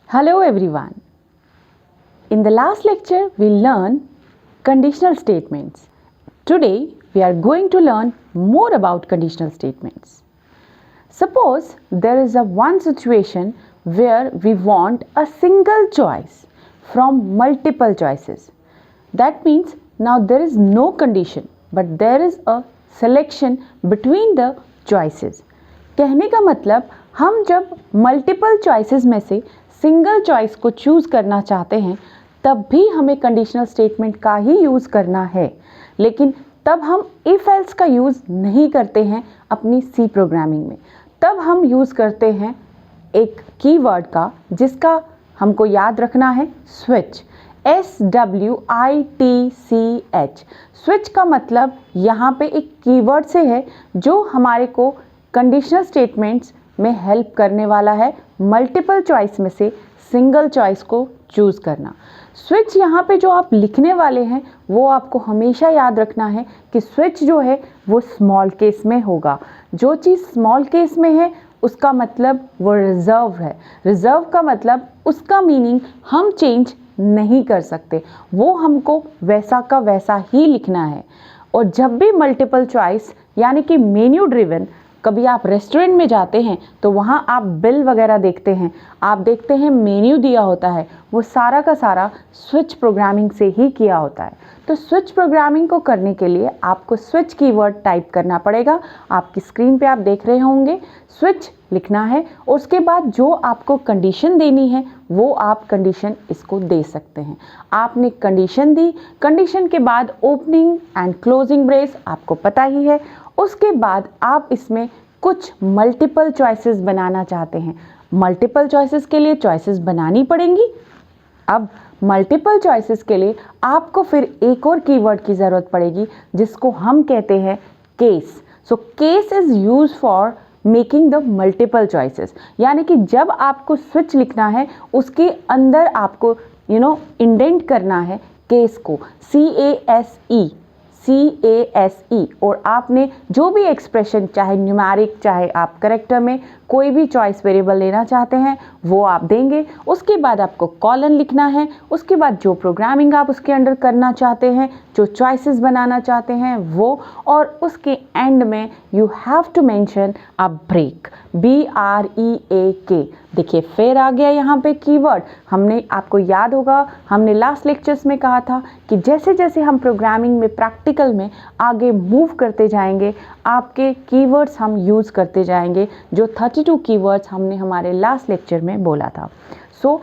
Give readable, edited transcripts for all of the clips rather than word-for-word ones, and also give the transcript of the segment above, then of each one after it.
Hello everyone. In the last lecture we learned conditional statements. Today we are going to learn more about conditional statements. Suppose there is a one situation where we want a single choice from multiple choices. That means now there is no condition but there is a selection between the choices. कहने का मतलब हम जब multiple choices में से single choice को choose करना चाहते हैं तब भी हमें कंडीशनल स्टेटमेंट का ही यूज़ करना है, लेकिन तब हम इफ एल्स का यूज़ नहीं करते हैं अपनी सी प्रोग्रामिंग में। तब हम यूज़ करते हैं एक कीवर्ड का जिसका हमको याद रखना है स्विच, SWITCH। स्विच का मतलब यहाँ पे एक कीवर्ड से है जो हमारे को कंडीशनल स्टेटमेंट्स में हेल्प करने वाला है मल्टीपल चॉइस में से सिंगल चॉइस को चूज़ करना। स्विच यहाँ पे जो आप लिखने वाले हैं वो आपको हमेशा याद रखना है कि स्विच जो है वो स्मॉल केस में होगा। जो चीज़ स्मॉल केस में है उसका मतलब वो रिजर्व है। रिजर्व का मतलब उसका मीनिंग हम चेंज नहीं कर सकते, वो हमको वैसा का वैसा ही लिखना है। और जब भी मल्टीपल चॉइस यानी कि मेन्यू ड्रिवन, कभी आप रेस्टोरेंट में जाते हैं तो वहाँ आप बिल वगैरह देखते हैं, आप देखते हैं मेन्यू दिया होता है, वो सारा का सारा स्विच प्रोग्रामिंग से ही किया होता है। तो स्विच प्रोग्रामिंग को करने के लिए आपको स्विच कीवर्ड टाइप करना पड़ेगा। आपकी स्क्रीन पे आप देख रहे होंगे स्विच लिखना है, उसके बाद जो आपको कंडीशन देनी है वो आप कंडीशन इसको दे सकते हैं। आपने कंडीशन दी, कंडीशन के बाद ओपनिंग एंड क्लोजिंग ब्रेस आपको पता ही है। उसके बाद आप इसमें कुछ मल्टीपल चॉइसेस बनाना चाहते हैं। मल्टीपल चॉइसेस के लिए चॉइसेस बनानी पड़ेंगी। अब मल्टीपल चॉइसेस के लिए आपको फिर एक और कीवर्ड की ज़रूरत पड़ेगी जिसको हम कहते हैं case. So case is use for making the multiple choices, यानी कि जब आपको स्विच लिखना है उसके अंदर आपको इंडेंट करना है केस को, CASE, और आपने जो भी एक्सप्रेशन, चाहे न्यूमेरिक चाहे आप कैरेक्टर में कोई भी चॉइस वेरिएबल लेना चाहते हैं वो आप देंगे। उसके बाद आपको कॉलन लिखना है, उसके बाद जो प्रोग्रामिंग आप उसके अंदर करना चाहते हैं, जो चॉइसेस बनाना चाहते हैं वो, और उसके एंड में you have to mention a break, BREAK। देखिए फिर आ गया यहाँ पे कीवर्ड। हमने, आपको याद होगा हमने लास्ट लेक्चर्स में कहा था कि जैसे जैसे हम प्रोग्रामिंग में प्रैक्टिकल में आगे मूव करते जाएंगे आपके कीवर्ड्स हम यूज़ करते जाएंगे, जो 32 कीवर्ड्स हमने हमारे लास्ट लेक्चर में बोला था। सो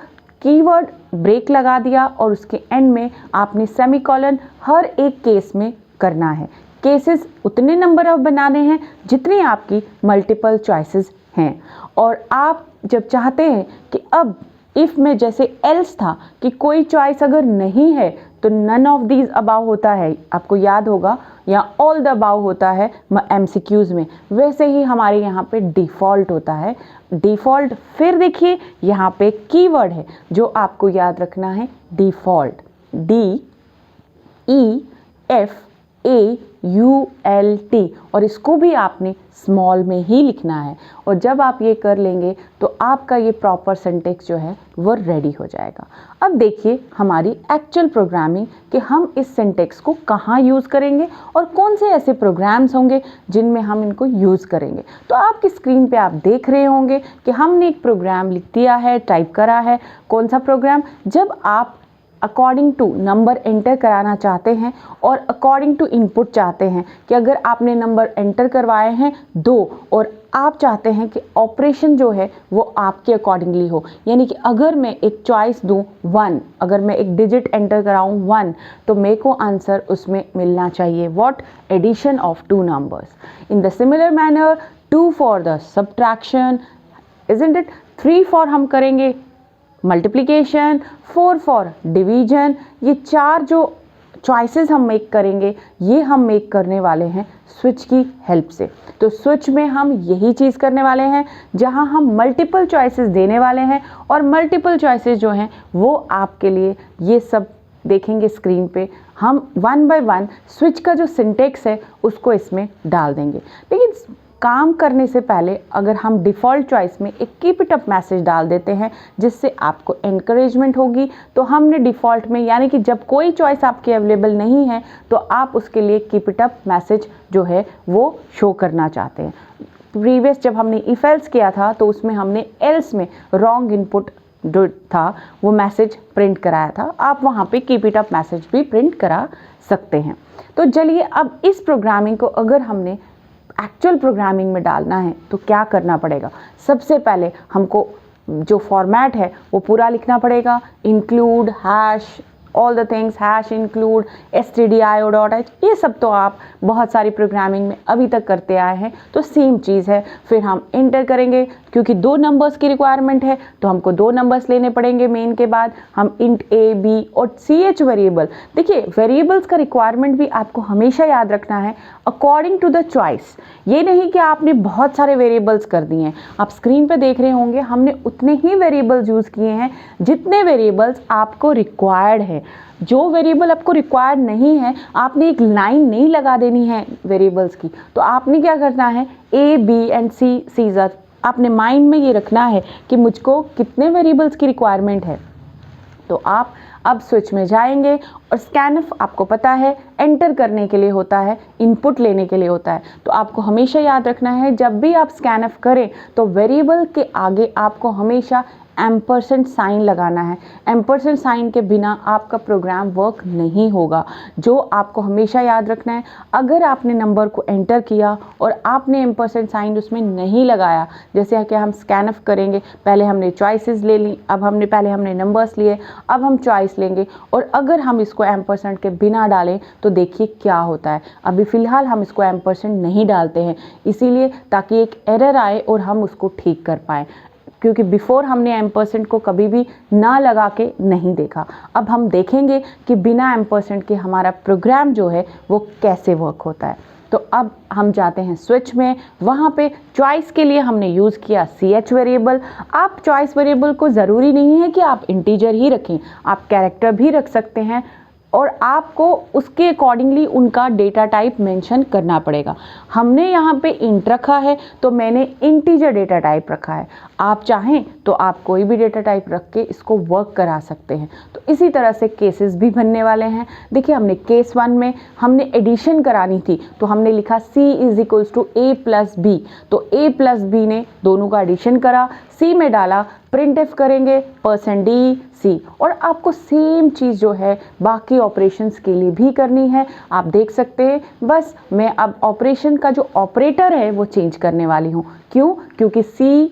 कीवर्ड ब्रेक लगा दिया और उसके एंड में आपने सेमीकोलन हर एक केस में करना है। केसेस उतने नंबर ऑफ बनाने हैं जितनी आपकी मल्टीपल चॉइसेस हैं। और आप जब चाहते हैं कि अब इफ़ में जैसे एल्स था कि कोई चॉइस अगर नहीं है तो नन ऑफ दीज अबाव होता है, आपको याद होगा, या ऑल द अबाव होता है MCQs में, वैसे ही हमारे यहाँ पे डिफ़ॉल्ट होता है। डिफ़ॉल्ट, फिर देखिए यहाँ पे कीवर्ड है जो आपको याद रखना है, डिफ़ॉल्ट, DEFAULT, और इसको भी आपने स्मॉल में ही लिखना है। और जब आप ये कर लेंगे तो आपका ये प्रॉपर सिंटेक्स जो है वो रेडी हो जाएगा। अब देखिए हमारी एक्चुअल प्रोग्रामिंग कि हम इस सिंटेक्स को कहाँ यूज़ करेंगे और कौन से ऐसे प्रोग्राम्स होंगे जिनमें हम इनको यूज़ करेंगे। तो आपकी स्क्रीन पे आप देख रहे होंगे कि हमने एक प्रोग्राम लिख दिया है, टाइप करा है। कौन सा प्रोग्राम? जब आप अकॉर्डिंग टू नंबर एंटर कराना चाहते हैं और अकॉर्डिंग टू इनपुट चाहते हैं कि अगर आपने नंबर एंटर करवाए हैं 2 और आप चाहते हैं कि ऑपरेशन जो है वो आपके अकॉर्डिंगली हो, यानी कि अगर मैं एक चॉइस दूं 1, अगर मैं एक डिजिट एंटर कराऊं 1 तो मेरे को आंसर उसमें मिलना चाहिए what? Addition of 2 numbers. In the similar manner 2 for the subtraction, isn't it? 3 for हम करेंगे मल्टीप्लिकेशन, 4 फॉर डिवीजन। ये 4 जो चॉइसेस हम मेक करेंगे ये हम मेक करने वाले हैं स्विच की हेल्प से। तो स्विच में हम यही चीज़ करने वाले हैं जहां हम मल्टीपल चॉइसेस देने वाले हैं, और मल्टीपल चॉइसेस जो हैं वो आपके लिए ये सब देखेंगे स्क्रीन पे। हम 1 बाय 1 स्विच का जो सिंटेक्स है उसको इसमें डाल देंगे। लेकिन काम करने से पहले अगर हम डिफ़ॉल्ट चॉइस में एक कीप इट अप मैसेज डाल देते हैं जिससे आपको एनकरेजमेंट होगी, तो हमने डिफ़ॉल्ट में यानी कि जब कोई चॉइस आपकी अवेलेबल नहीं है तो आप उसके लिए कीप इट अप मैसेज जो है वो शो करना चाहते हैं। प्रीवियस जब हमने इफ एल्स किया था तो उसमें हमने एल्स में रॉन्ग इनपुट जो था वो मैसेज प्रिंट कराया था, आप वहाँ पे कीप इट अप मैसेज भी प्रिंट करा सकते हैं। तो चलिए अब इस प्रोग्रामिंग को अगर हमने एक्चुअल प्रोग्रामिंग में डालना है तो क्या करना पड़ेगा। सबसे पहले हमको जो फॉर्मेट है वो पूरा लिखना पड़ेगा, include hash all the things, hash include stdio.h, ये सब तो आप बहुत सारी प्रोग्रामिंग में अभी तक करते आए हैं, तो सेम चीज़ है। फिर हम इंटर करेंगे, क्योंकि 2 नंबर्स की रिक्वायरमेंट है तो हमको 2 नंबर्स लेने पड़ेंगे। मेन के बाद हम इंट a b और ch वेरिएबल, देखिए वेरिएबल्स का रिक्वायरमेंट भी आपको हमेशा याद रखना है अकॉर्डिंग टू द चॉइस। ये नहीं कि आपने बहुत सारे वेरिएबल्स कर दिए हैं, आप स्क्रीन पे देख रहे होंगे हमने उतने ही वेरिएबल्स यूज़ किए हैं जितने वेरिएबल्स आपको रिक्वायर्ड है। जो वेरिएबल आपको रिक्वायर्ड नहीं है, आपने एक लाइन नहीं लगा देनी है वेरिएबल्स की, तो आपने क्या करना है a b एंड c सीजर, आपने माइंड में ये रखना है कि मुझको कितने वेरिएबल्स की रिक्वायरमेंट है। तो आप अब स्विच में जाएंगे और स्कैनफ आपको पता है एंटर करने के लिए होता है, इनपुट लेने के लिए होता है। तो आपको हमेशा याद रखना है जब भी आप स्कैनफ करें तो वेरिएबल के आगे आपको हमेशा एम्परसेंट साइन लगाना है। एम्परसेंट साइन के बिना आपका प्रोग्राम वर्क नहीं होगा। जो आपको हमेशा याद रखना है, अगर आपने नंबर को एंटर किया और आपने एम्परसेंट साइन उसमें नहीं लगाया, जैसे कि हम स्कैनफ करेंगे, पहले हमने चॉइसेस ले ली, अब पहले हमने नंबर्स लिए, अब हम चॉइस लेंगे, और अगर हम इसको एम्परसेंट के बिना डालें तो देखिए क्या होता है। अभी फ़िलहाल हम इसको एम्परसेंट नहीं डालते हैं, इसीलिए ताकि एक एरर आए और हम उसको ठीक कर पाएँ, क्योंकि बिफोर हमने एम्परसेंट को कभी भी ना लगा के नहीं देखा। अब हम देखेंगे कि बिना एम्परसेंट के हमारा प्रोग्राम जो है वो कैसे वर्क होता है। तो अब हम जाते हैं स्विच में, वहाँ पे चॉइस के लिए हमने यूज़ किया ch वेरिएबल। आप चॉइस वेरिएबल को ज़रूरी नहीं है कि आप इंटीजर ही रखें, आप कैरेक्टर भी रख सकते हैं, और आपको उसके अकॉर्डिंगली उनका डेटा टाइप मेंशन करना पड़ेगा। हमने यहाँ पे इंट रखा है तो मैंने इंटीजर डेटा टाइप रखा है, आप चाहें तो आप कोई भी डेटा टाइप रख के इसको वर्क करा सकते हैं। तो इसी तरह से केसेस भी बनने वाले हैं। देखिए हमने केस 1 में हमने एडिशन करानी थी तो हमने लिखा c = a + b, तो a + b ने दोनों का एडिशन करा, c में डाला, प्रिंटफ करेंगे %d_c, और आपको सेम चीज़ जो है बाकी ऑपरेशंस के लिए भी करनी है। आप देख सकते हैं, बस मैं अब ऑपरेशन का जो ऑपरेटर है वो चेंज करने वाली हूँ। क्यों? क्योंकि c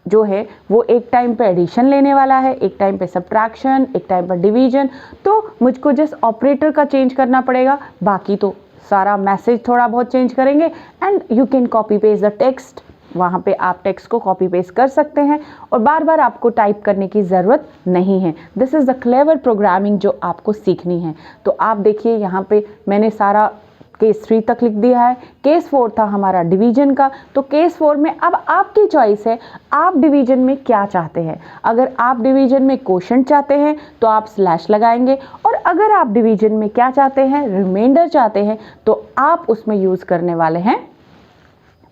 जो है वो एक टाइम पे एडिशन लेने वाला है, एक टाइम पे सब्ट्रैक्शन, एक टाइम पर डिवीजन, तो मुझको जस्ट ऑपरेटर का चेंज करना पड़ेगा, बाकी तो सारा मैसेज थोड़ा बहुत चेंज करेंगे। And you can copy paste the text, वहाँ पे आप टेक्स्ट को कॉपी पेस्ट कर सकते हैं और बार बार आपको टाइप करने की ज़रूरत नहीं है। This is the clever programming जो आपको सीखनी है। तो आप देखिए यहाँ पे मैंने सारा केस 3 तक लिख दिया है। केस 4 था हमारा डिवीजन का, तो केस 4 में अब आपकी चॉइस है, आप डिवीजन में क्या चाहते हैं। अगर आप डिवीजन में क्वोशंट चाहते हैं तो आप स्लैश लगाएंगे, और अगर आप डिवीजन में क्या चाहते हैं, रिमाइंडर चाहते हैं, तो आप उसमें यूज़ करने वाले हैं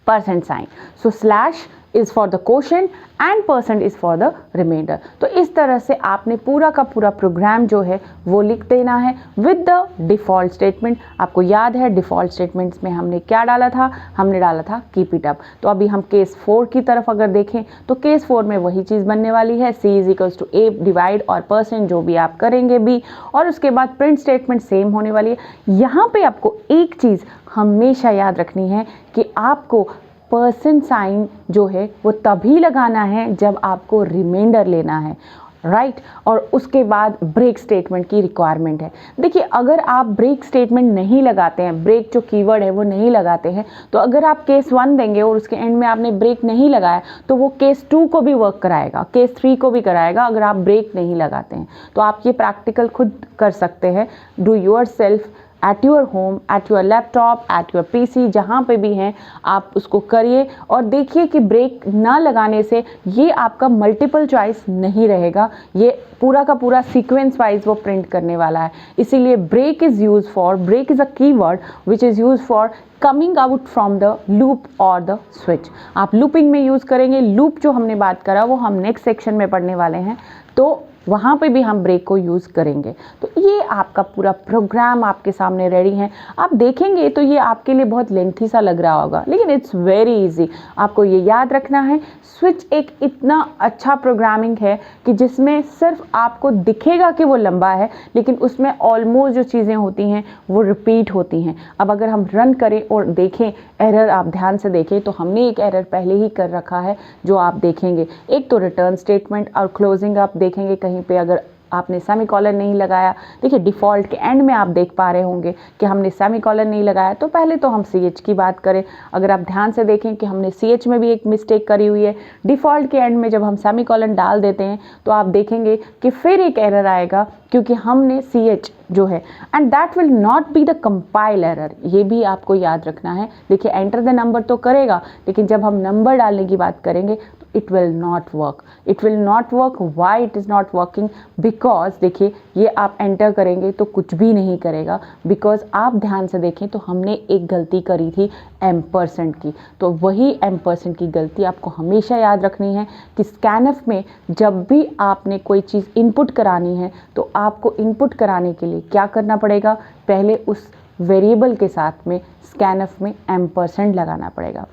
%sign। So slash is for the quotient and % is for the remainder। तो इस तरह से आपने पूरा का पूरा प्रोग्राम जो है वो लिख देना है विद द डिफ़ॉल्ट स्टेटमेंट। आपको याद है डिफ़ॉल्ट स्टेटमेंट्स में हमने क्या डाला था, हमने डाला था कीप इट अप। तो अभी हम केस 4 की तरफ अगर देखें तो केस 4 में वही चीज़ बनने वाली है, c = a डिवाइड और % जो भी आप करेंगे b, और उसके बाद प्रिंट स्टेटमेंट सेम होने वाली है। यहाँ पे आपको एक चीज़ हमेशा याद रखनी है कि आपको %sign जो है वो तभी लगाना है जब आपको रिमाइंडर लेना है, राइट। और उसके बाद ब्रेक स्टेटमेंट की रिक्वायरमेंट है। देखिए अगर आप ब्रेक स्टेटमेंट नहीं लगाते हैं, ब्रेक जो कीवर्ड है वो नहीं लगाते हैं, तो अगर आप केस 1 देंगे और उसके एंड में आपने ब्रेक नहीं लगाया तो वो केस 2 को भी वर्क कराएगा, केस 3 को भी कराएगा अगर आप ब्रेक नहीं लगाते हैं। तो आप ये प्रैक्टिकल खुद कर सकते हैं, do your self. At your home, at your laptop, at your PC, जहाँ पे भी हैं आप उसको करिए और देखिए कि ब्रेक ना लगाने से ये आपका मल्टीपल चॉइस नहीं रहेगा, ये पूरा का पूरा सीक्वेंस वाइज वो प्रिंट करने वाला है। इसीलिए break is use for, break is a keyword which is use for coming out from the loop और द स्विच। आप लूपिंग में यूज़ करेंगे, लूप जो हमने बात करा वो हम नेक्स्ट सेक्शन में पढ़ने वाले हैं, तो वहाँ पे भी हम ब्रेक को यूज़ करेंगे। तो ये आपका पूरा प्रोग्राम आपके सामने रेडी है। आप देखेंगे तो ये आपके लिए बहुत लेंथी सा लग रहा होगा, लेकिन इट्स वेरी इजी। आपको ये याद रखना है, स्विच एक इतना अच्छा प्रोग्रामिंग है कि जिसमें सिर्फ आपको दिखेगा कि वो लंबा है, लेकिन उसमें ऑलमोस्ट जो चीज़ें होती हैं वो रिपीट होती हैं। अब अगर हम रन करें और देखें एरर, आप ध्यान से देखें तो हमने एक एरर पहले ही कर रखा है जो आप देखेंगे। एक तो रिटर्न स्टेटमेंट और क्लोजिंग आप देखेंगे कहीं पे अगर आपने सेमीकोलन नहीं लगाया, देखिए डिफ़ॉल्ट के एंड में आप देख पा रहे होंगे कि हमने सेमीकोलन नहीं लगाया। तो पहले तो हम CH की बात करें, अगर आप ध्यान से देखें कि हमने CH में भी एक मिस्टेक करी हुई है। डिफ़ॉल्ट के एंड में जब हम सेमीकोलन डाल देते हैं तो आप देखेंगे कि फिर एक एरर आएगा क्योंकि हमने CH जो है, and that will not be the compile error. ये भी आपको याद रखना है। देखिए एंटर द नंबर तो करेगा, लेकिन जब हम नंबर डालने की बात करेंगे it will not work. It will not work. Why it is not working? Because देखिए ये आप एंटर करेंगे तो कुछ भी नहीं करेगा, बिकॉज आप ध्यान से देखें तो हमने एक गलती करी थी M% की। तो वही M% की गलती आपको हमेशा याद रखनी है कि स्कैनफ में जब भी आपने कोई चीज़ इनपुट करानी है तो आपको इनपुट कराने के लिए क्या करना पड़ेगा, पहले उस वेरिएबल के साथ में स्कैनफ में M% लगाना पड़ेगा।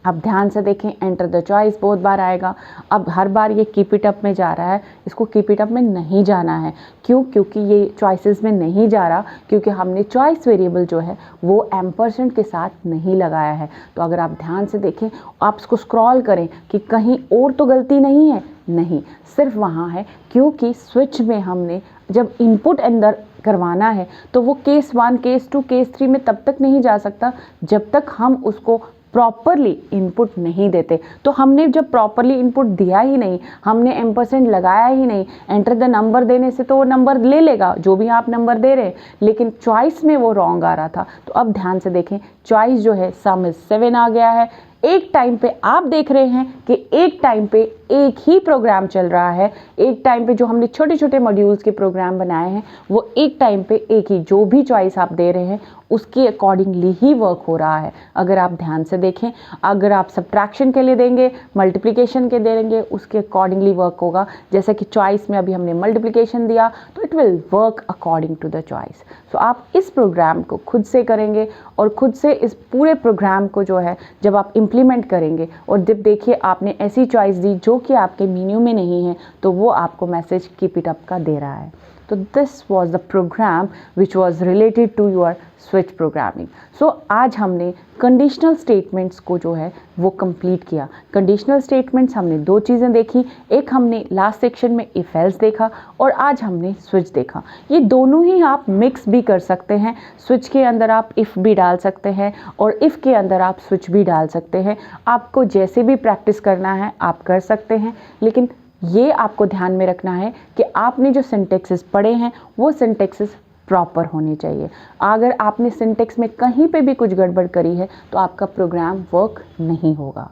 अब ध्यान से देखें, एंटर द चॉइस बहुत बार आएगा। अब हर बार ये कीप इट अप में जा रहा है, इसको कीप इट अप में नहीं जाना है। क्यों? क्योंकि ये चॉइसेस में नहीं जा रहा, क्योंकि हमने चॉइस वेरिएबल जो है वो M% के साथ नहीं लगाया है। तो अगर आप ध्यान से देखें, आप इसको स्क्रॉल करें कि कहीं और तो गलती नहीं है, नहीं, सिर्फ वहाँ है क्योंकि स्विच में हमने जब इनपुट अंदर करवाना है तो वो केस 1, केस 2, केस 3 में तब तक नहीं जा सकता जब तक हम उसको प्रॉपरली इनपुट नहीं देते। तो हमने जब प्रॉपरली इनपुट दिया ही नहीं, हमने M% लगाया ही नहीं, एंटर द नंबर देने से तो वो नंबर ले लेगा जो भी आप नंबर दे रहे हैं, लेकिन चॉइस में वो रॉन्ग आ रहा था। तो अब ध्यान से देखें, चॉइस जो है सम इज 7 आ गया है। एक टाइम पे आप देख रहे हैं कि एक टाइम पे एक ही प्रोग्राम चल रहा है। एक टाइम पे जो हमने छोटे छोटे मॉड्यूल्स के प्रोग्राम बनाए हैं वो एक टाइम पे एक ही, जो भी चॉइस आप दे रहे हैं उसके अकॉर्डिंगली ही वर्क हो रहा है। अगर आप ध्यान से देखें, अगर आप सब्ट्रैक्शन के लिए देंगे, मल्टीप्लिकेशन के देंगे, उसके अकॉर्डिंगली वर्क होगा। जैसे कि चॉइस में अभी हमने मल्टीप्लिकेशन दिया तो it will work according to the choice. So आप इस प्रोग्राम को खुद से करेंगे और खुद से इस पूरे प्रोग्राम को जो है जब आप इम्प्लीमेंट करेंगे और जब देखिए आपने ऐसी चॉइस दी जो कि आपके मेन्यू में नहीं है तो वो आपको मैसेज कीप इट अप का दे रहा है। तो this was the program which was related to your switch programming. So आज हमने कंडीशनल स्टेटमेंट्स को जो है वो कंप्लीट किया। कंडीशनल स्टेटमेंट्स हमने दो चीज़ें देखी, एक हमने लास्ट सेक्शन में इफ एल्स देखा और आज हमने स्विच देखा। ये दोनों ही आप मिक्स भी कर सकते हैं, स्विच के अंदर आप इफ़ भी डाल सकते हैं और इफ़ के अंदर आप स्विच भी डाल सकते हैं। आपको जैसे भी प्रैक्टिस करना है आप कर सकते हैं, लेकिन ये आपको ध्यान में रखना है कि आपने जो सिंटेक्सेस पढ़े हैं वो सिंटेक्सेस प्रॉपर होने चाहिए। अगर आपने सिंटेक्स में कहीं पे भी कुछ गड़बड़ करी है तो आपका प्रोग्राम वर्क नहीं होगा।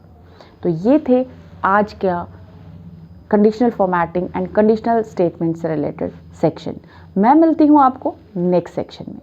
तो ये थे आज का conditional formatting and conditional statement से रिलेटेड सेक्शन। मैं मिलती हूँ आपको नेक्स्ट सेक्शन में।